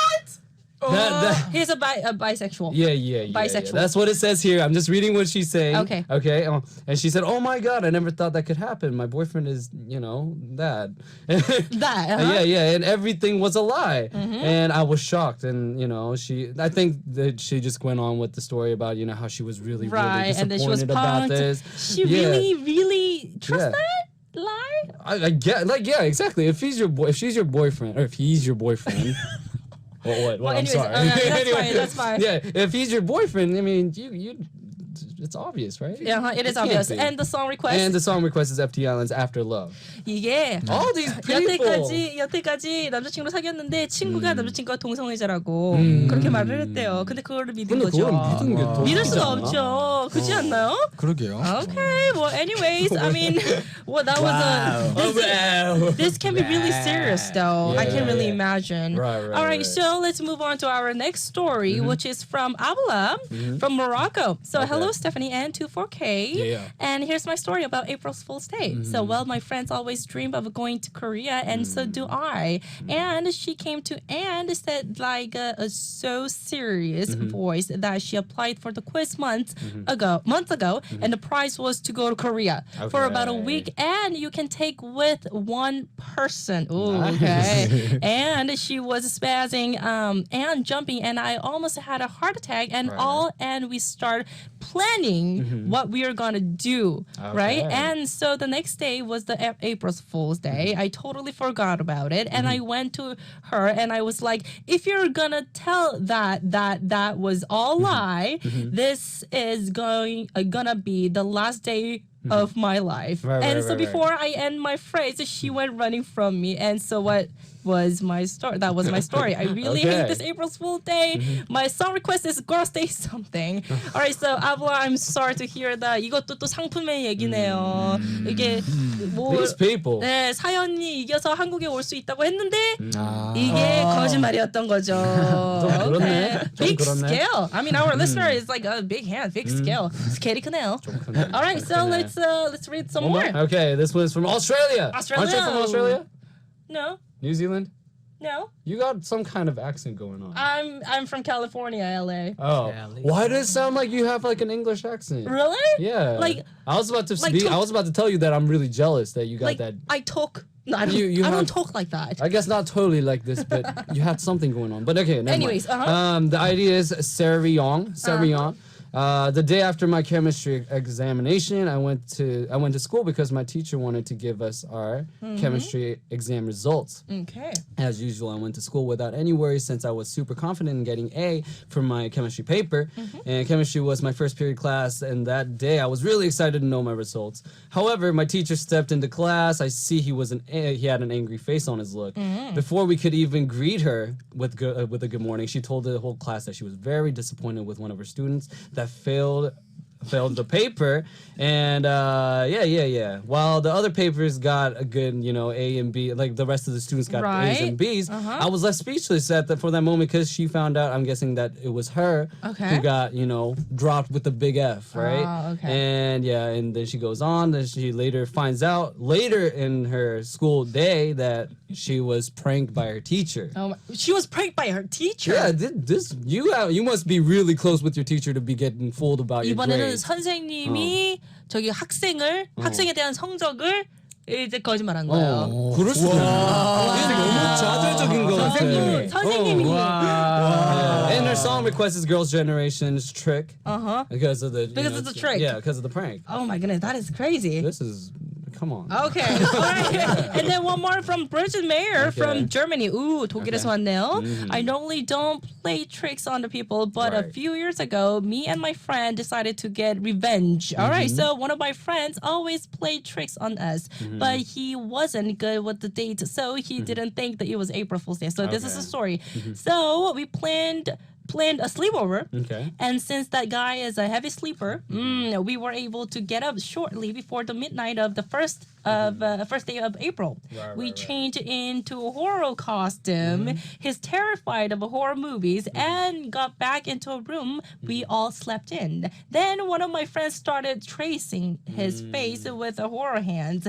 Speaker 7: That-
Speaker 1: He's a bisexual.
Speaker 7: Yeah.
Speaker 1: Bisexual.
Speaker 7: That's what it says here. I'm just reading what she's saying.
Speaker 1: Okay.
Speaker 7: Okay. And she said, "Oh my God, I never thought that could happen. My boyfriend is, that."
Speaker 1: That. Uh-huh.
Speaker 7: Yeah. And everything was a lie. And I was shocked. And I think that she just went on with the story about how she was really
Speaker 1: Right, and then she was
Speaker 7: disappointed about
Speaker 1: punked.
Speaker 7: this.
Speaker 1: She
Speaker 7: Yeah.
Speaker 1: really trust
Speaker 7: Yeah.
Speaker 1: that lie?
Speaker 7: I get exactly. If she's your boyfriend, or if he's your boyfriend. What?
Speaker 1: Well,
Speaker 7: I'm
Speaker 1: anyways,
Speaker 7: sorry.
Speaker 1: okay, that's fine.
Speaker 7: Yeah, if he's your boyfriend, I mean, you it's obvious, right?
Speaker 1: Yeah, it is
Speaker 7: can't
Speaker 1: obvious.
Speaker 7: be.
Speaker 1: And the song request.
Speaker 7: And the song request is FT Island's After Love.
Speaker 1: 이게
Speaker 7: All these people.
Speaker 1: 여태까지 남자친구를 사귀었는데 친구가 남자친구가 동성애자라고 그렇게 말을 했대요. 근데 그거를 믿은
Speaker 7: 근데
Speaker 1: 거죠.
Speaker 7: 그걸 믿은 게 더
Speaker 1: 믿을
Speaker 7: 웃기지
Speaker 1: 수가
Speaker 7: 않나?
Speaker 1: 없죠. 그렇지 않나요?
Speaker 5: 그러게요.
Speaker 1: Okay, well, anyways, I mean, well, that was this can be really serious, though. I can really imagine.
Speaker 7: Right,
Speaker 1: All right,
Speaker 7: right.
Speaker 1: so let's move on to our next story, which is from Abla from Morocco. So, hello, Stephanie. Stephanie and 24K.
Speaker 7: Yeah.
Speaker 1: And here's my story about April Fool's Day. So, well, my friends always dream of going to Korea, and so do I. And she came to and said like a so serious voice that she applied for the quiz months ago, and the prize was to go to Korea for about a
Speaker 7: Okay.
Speaker 1: week, and you can take with one person. Ooh, okay. And she was spazzing and jumping, and I almost had a heart attack, and we start planning what we are gonna do, right?
Speaker 7: Okay.
Speaker 1: And so the next day was the April Fool's Day. I totally forgot about it, and I went to her and I was like, if you're gonna tell that was all lie, this is gonna be the last day of my life. And so before I end my phrase, she went running from me. And so what was my story? That was my story. I really hate this April Fool's Day. My song request is Girls Day something. Alright, so Avla, I'm sorry to hear that. 이것도 또 상품의 얘기네요. 이게 뭐
Speaker 7: These people.
Speaker 1: 네, 사연이 이겨서 한국에 올 수 있다고 했는데 이게 거짓말이었던 거죠.
Speaker 7: 그렇네. 좀
Speaker 1: Big
Speaker 7: 그렇네.
Speaker 1: scale. I mean, our listener is like a big hand, big scale. 스케일이 크네요. All right, so let's read some more.
Speaker 7: Okay, this one's from Australia.
Speaker 1: Australia.
Speaker 7: Aren't you from Australia?
Speaker 1: No,
Speaker 7: New Zealand?
Speaker 1: no.
Speaker 7: You got some kind of accent going on.
Speaker 1: I'm from California, LA.
Speaker 7: Oh, why does it sound like you have like an English accent?
Speaker 1: Really?
Speaker 7: Yeah.
Speaker 1: Like-
Speaker 7: I was about to
Speaker 1: like
Speaker 7: speak.
Speaker 1: talk-
Speaker 7: I was about to tell you that I'm really jealous that you got
Speaker 1: Like
Speaker 7: that.
Speaker 1: I talk. No, I don't.
Speaker 7: You
Speaker 1: I don't
Speaker 7: have-
Speaker 1: talk like that.
Speaker 7: I guess not totally like this, but you had something going on. But okay, never
Speaker 1: Anyways,
Speaker 7: mind. The idea is Sarah-yeon. The day after my chemistry examination, I went to school because my teacher wanted to give us our chemistry exam results.
Speaker 1: Okay.
Speaker 7: As usual, I went to school without any worries since I was super confident in getting A for my chemistry paper. And chemistry was my first period class, and that day I was really excited to know my results. However, my teacher stepped into class. I see he had an angry face on his look. Before we could even greet her with a good morning, she told the whole class that she was very disappointed with one of her students that failed the paper, and while the other papers got a good A and B, like the rest of the students got A's and B's, I was left speechless for that moment because she found out, I'm guessing, that it was her who got dropped with the big F, right?
Speaker 1: Oh, okay.
Speaker 7: And then she goes on, then she later finds out later in her school day that she was pranked by her teacher.
Speaker 1: Oh, she was pranked by her teacher.
Speaker 7: Yeah, you must be really close with your teacher to be getting fooled about your
Speaker 1: 이번에는
Speaker 7: grades.
Speaker 1: 선생님이 저기 학생에 대한 성적을 이제 거짓말한 거예요.
Speaker 7: 그럴 수도 있네. 너무 자조적인 것 같아.
Speaker 1: 선생님이.
Speaker 7: And her song request is Girls' Generation's Trick. Because of the
Speaker 1: trick.
Speaker 7: Yeah, because of the prank.
Speaker 1: Oh my goodness, that is crazy.
Speaker 7: This is come on.
Speaker 1: Okay, all right. And then one more from Bridget Mayer from Germany. Ooh, 독일에서 왔네요. I normally don't play tricks on the people, but a
Speaker 7: Right.
Speaker 1: few years ago, me and my friend decided to get revenge. All right, so one of my friends always played tricks on us, but he wasn't good with the date, so he didn't think that it was April Fool's Day. So this is the story. So we planned a sleepover.
Speaker 7: Okay.
Speaker 1: And since that guy is a heavy sleeper, we were able to get up shortly before the midnight of the first day of April. We changed into a horror costume. He's terrified of horror movies and got back into a room we all slept in. Then one of my friends started tracing his face with a horror hands.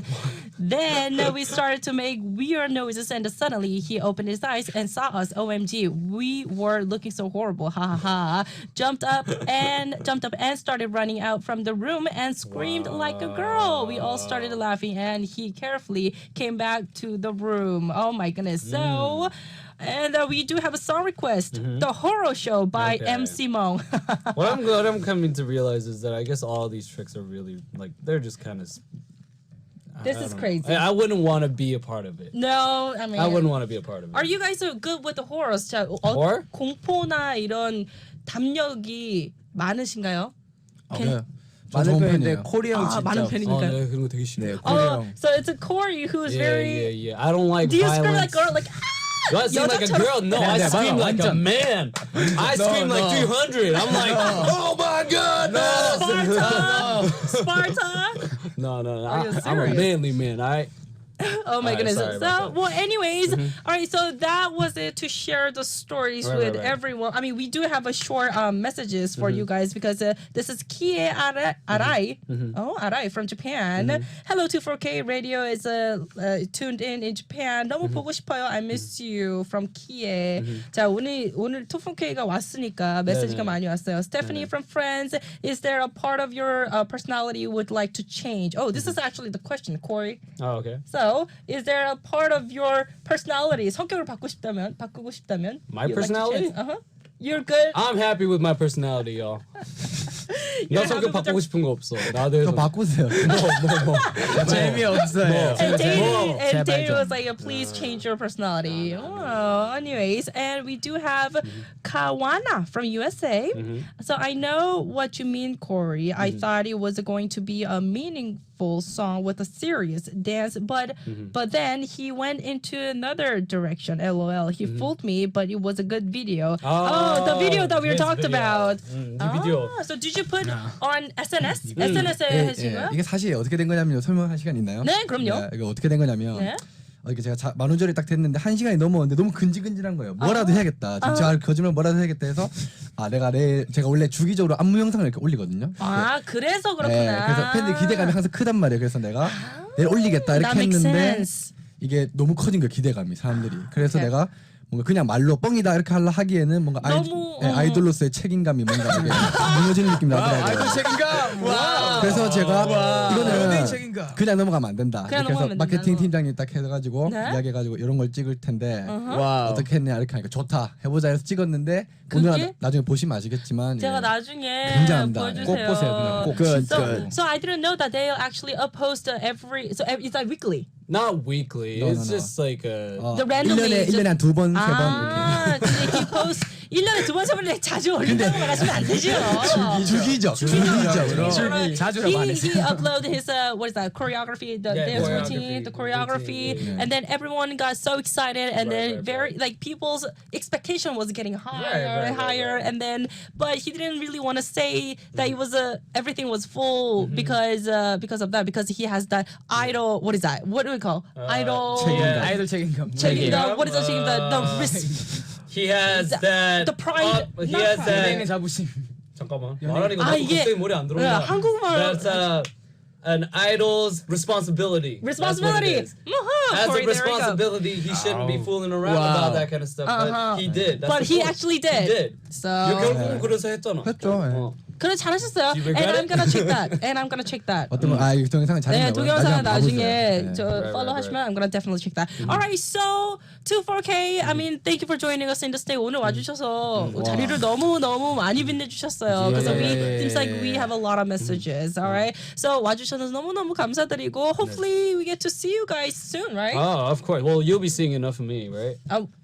Speaker 1: Then we started to make weird noises, and suddenly he opened his eyes and saw us. OMG, we were looking so horrible. Ha ha ha. Jumped up and started running out from the room and screamed like a girl. We all started laughing, and he carefully came back to the room. Oh my goodness. So, and we do have a song request, The Horror Show by
Speaker 7: Okay.
Speaker 1: MC Mong.
Speaker 7: What I'm coming to realize is that I guess all these tricks are really like they're just kind of.
Speaker 1: This is crazy.
Speaker 7: I wouldn't want to be a part of it.
Speaker 1: No, I mean,
Speaker 7: I wouldn't want to be a part of it.
Speaker 1: Are you guys good with the horrors? 자,
Speaker 7: Horror?
Speaker 1: 공포나 이런 담력이 많으신가요?
Speaker 5: 네.
Speaker 6: 저
Speaker 5: 많은
Speaker 6: 좋은
Speaker 5: 편인데
Speaker 6: 편이에요.
Speaker 5: 코리안 진짜
Speaker 1: 많은 편이니까.
Speaker 7: 네, 그런 거 되게 싫어.
Speaker 5: 네,
Speaker 1: Oh,
Speaker 5: 코리안.
Speaker 1: so it's a Corey who's very.
Speaker 7: Yeah. I don't like
Speaker 1: Do you
Speaker 7: violence.
Speaker 1: scream like girl like?
Speaker 7: Do I seem like a girl? No, I
Speaker 6: 네,
Speaker 7: scream
Speaker 6: 맞아,
Speaker 7: like a
Speaker 6: 완전.
Speaker 7: man. I scream like 300. I'm like, oh my god,
Speaker 1: Sparta.
Speaker 7: No.
Speaker 1: Are you
Speaker 7: I'm a
Speaker 1: serious?
Speaker 7: manly man. All right.
Speaker 1: Oh my
Speaker 7: Alright,
Speaker 1: goodness.
Speaker 7: sorry
Speaker 1: So,
Speaker 7: about that.
Speaker 1: well, anyways, all right. So that was it to share the stories
Speaker 7: Right,
Speaker 1: with
Speaker 7: right.
Speaker 1: everyone. I mean, we do have a short messages for you guys because this is Kie Arai. Oh, Arai from Japan. Hello to 4K Radio is tuned in Japan. 너무 보고 싶어요. I miss you from Kie. 자, 오늘 2K가 왔으니까 메시지가
Speaker 7: 네네.
Speaker 1: 많이 왔어요. Stephanie from France, is there a part of your personality you would like to change? Oh, this is actually the question, Corey.
Speaker 7: Oh, okay.
Speaker 1: So, is there a part of your personality 성격을 바꾸고 싶다면
Speaker 7: My
Speaker 1: you'd like to
Speaker 7: personality?
Speaker 1: change? Uh-huh. You're good.
Speaker 7: I'm happy with my personality, y'all. 나 성격 바꾸고 싶은 거 없어. 나에 대해서.
Speaker 5: 더 바꾸세요. 재미없어요.
Speaker 1: And David,
Speaker 5: 제발
Speaker 1: David
Speaker 5: 좀.
Speaker 1: was like, please change your personality. Oh, anyways, and we do have Kawana from USA. So I know what you mean, Corey. I thought it was going to be a meaningful song with a serious dance, but then he went into another direction. LOL. He fooled me, but it was a good video. Oh, the video that we were
Speaker 7: yes,
Speaker 1: talked
Speaker 7: video.
Speaker 1: about.
Speaker 7: 이 비디오.
Speaker 1: So did you put on SNS? SNS에
Speaker 5: 예,
Speaker 1: 하신 거야?
Speaker 5: 이게 사실 어떻게 된 거냐면요. 설명할 시간 있나요?
Speaker 1: 네, 그럼요.
Speaker 5: 이거 어떻게 된 거냐면
Speaker 1: 네.
Speaker 5: 이게 제가 만우절이 딱 됐는데 1시간이 넘었는데 너무 근질근질한 거예요. 뭐라도 해야겠다. 진짜 거짓말 뭐라도 해야겠다 해서 내가 내일 제가 원래 주기적으로 안무 영상을 이렇게 올리거든요.
Speaker 1: 아, 그래서 그렇구나.
Speaker 5: 네, 그래서 팬들 기대감이 항상 크단 말이에요. 그래서 내가 내일 올리겠다 이렇게
Speaker 1: That makes
Speaker 5: 했는데
Speaker 1: sense.
Speaker 5: 이게 너무 커진 거예요. 기대감이 사람들이. 그래서
Speaker 1: 오케이.
Speaker 5: 내가 뭔가 그냥 말로 뻥이다 이렇게 하기에는 뭔가
Speaker 1: 너무,
Speaker 5: 아이돌로서의 책임감이 뭔가 되게 무너지는 느낌이 나더라고요.
Speaker 6: 책임감. 와.
Speaker 5: 그래서 제가
Speaker 6: 연예인
Speaker 5: 이거는
Speaker 6: 책임감.
Speaker 5: 그냥 넘어가면 안 된다.
Speaker 1: 그냥
Speaker 5: 이렇게 해서
Speaker 1: 넘어가면 안
Speaker 5: 마케팅
Speaker 1: 된다고.
Speaker 5: 팀장님 딱 해가지고
Speaker 1: 네?
Speaker 5: 이야기해가지고 이런 걸 찍을 텐데
Speaker 6: 와우.
Speaker 5: 어떻게 했냐 이렇게 하니까 좋다 해보자 해서 찍었는데
Speaker 1: 그게?
Speaker 5: 오늘 나중에 보시면 아시겠지만
Speaker 1: 제가
Speaker 5: 예.
Speaker 1: 나중에
Speaker 5: 굉장합니다.
Speaker 1: 보여주세요.
Speaker 5: 꼭 보세요, 그냥 꼭.
Speaker 6: Good,
Speaker 1: So,
Speaker 6: good.
Speaker 1: so I didn't know that they actually uppost it's like weekly.
Speaker 7: Not weekly.
Speaker 5: No,
Speaker 7: it's
Speaker 5: no, no.
Speaker 7: just like a.
Speaker 1: The randomly
Speaker 5: 1년에 한 2번, 3번
Speaker 1: 아, 근데 he post 1년에 2번, 3번 자주 올린다고 말하시면 안 되죠.
Speaker 5: 이렇게 주기죠.
Speaker 6: 자주라고 안
Speaker 1: He
Speaker 6: 했어요.
Speaker 1: uploaded his what is that choreography, the
Speaker 7: Yeah,
Speaker 1: dance
Speaker 7: choreography,
Speaker 1: routine, the choreography,
Speaker 7: routine,
Speaker 1: and then everyone got so excited, and then
Speaker 7: right.
Speaker 1: like people's expectation was getting higher
Speaker 7: right,
Speaker 1: and higher, and then but he didn't really want to say that it was everything was full because of that, because he has that idol. What is that? What do we call idol?
Speaker 7: Yeah.
Speaker 6: 아이돌 책임감.
Speaker 1: The, what is that? The risk.
Speaker 7: He has
Speaker 1: The-
Speaker 7: that.
Speaker 1: the pride-
Speaker 7: He
Speaker 1: not
Speaker 7: has
Speaker 1: pride.
Speaker 6: 연예인의
Speaker 7: that.
Speaker 6: 자부심.
Speaker 7: 잠깐만. 말하니까
Speaker 1: 아,
Speaker 7: 나도
Speaker 1: 이게-
Speaker 7: 갑자기 머리 안
Speaker 1: 네,
Speaker 7: 들어온다.
Speaker 1: 한국말-
Speaker 7: That's an idol's responsibility.
Speaker 1: Responsibility.
Speaker 7: That's what it is. As a
Speaker 1: Corey, there we go.
Speaker 7: responsibility, he shouldn't be fooling around
Speaker 6: Wow.
Speaker 7: about that kind of stuff. But he did. That's
Speaker 1: But
Speaker 7: the
Speaker 1: he
Speaker 7: point.
Speaker 1: actually did.
Speaker 7: He did.
Speaker 1: So
Speaker 7: 결국은 그래서 했잖아.
Speaker 5: 했죠. 예.
Speaker 1: 그래 잘하셨어요.
Speaker 7: You
Speaker 1: And
Speaker 7: regret
Speaker 1: I'm
Speaker 7: it?
Speaker 1: gonna check that. And I'm gonna check that.
Speaker 5: 어떤 이 동영상을 잘
Speaker 1: 네, 동영상 나중에
Speaker 5: 네.
Speaker 1: 저 follow
Speaker 7: right,
Speaker 1: 하시면 I'm gonna definitely check that. Alright, so 24K, I mean, thank you for joining us in the stay. 오늘 와주셔서 자리를 너무 많이 빛내주셨어요. 그래서 seems like we have a lot of messages. Alright, so 와주셔서 너무 감사드리고 hopefully we get to see you guys soon, right?
Speaker 7: Oh, of course. Well, you'll be seeing enough of me, right?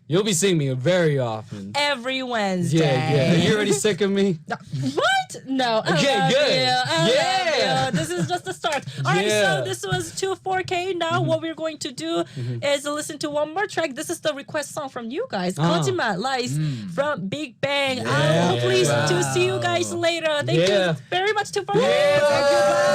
Speaker 7: You'll be seeing me very often.
Speaker 1: Every Wednesday.
Speaker 7: Yeah. Are you already sick of me?
Speaker 1: What? No. I
Speaker 7: Okay,
Speaker 1: love
Speaker 7: good.
Speaker 1: you. I
Speaker 7: Yeah.
Speaker 1: love you. This is just the start. All right, so
Speaker 7: Yeah.
Speaker 1: this was 24K. Now what we're going to do is listen to one more track. This is the request song from you guys. 거짓말 Lies from Big Bang. Hopefully to see you guys later. Thank
Speaker 7: Yeah.
Speaker 1: you very much, 24K.
Speaker 7: Yeah.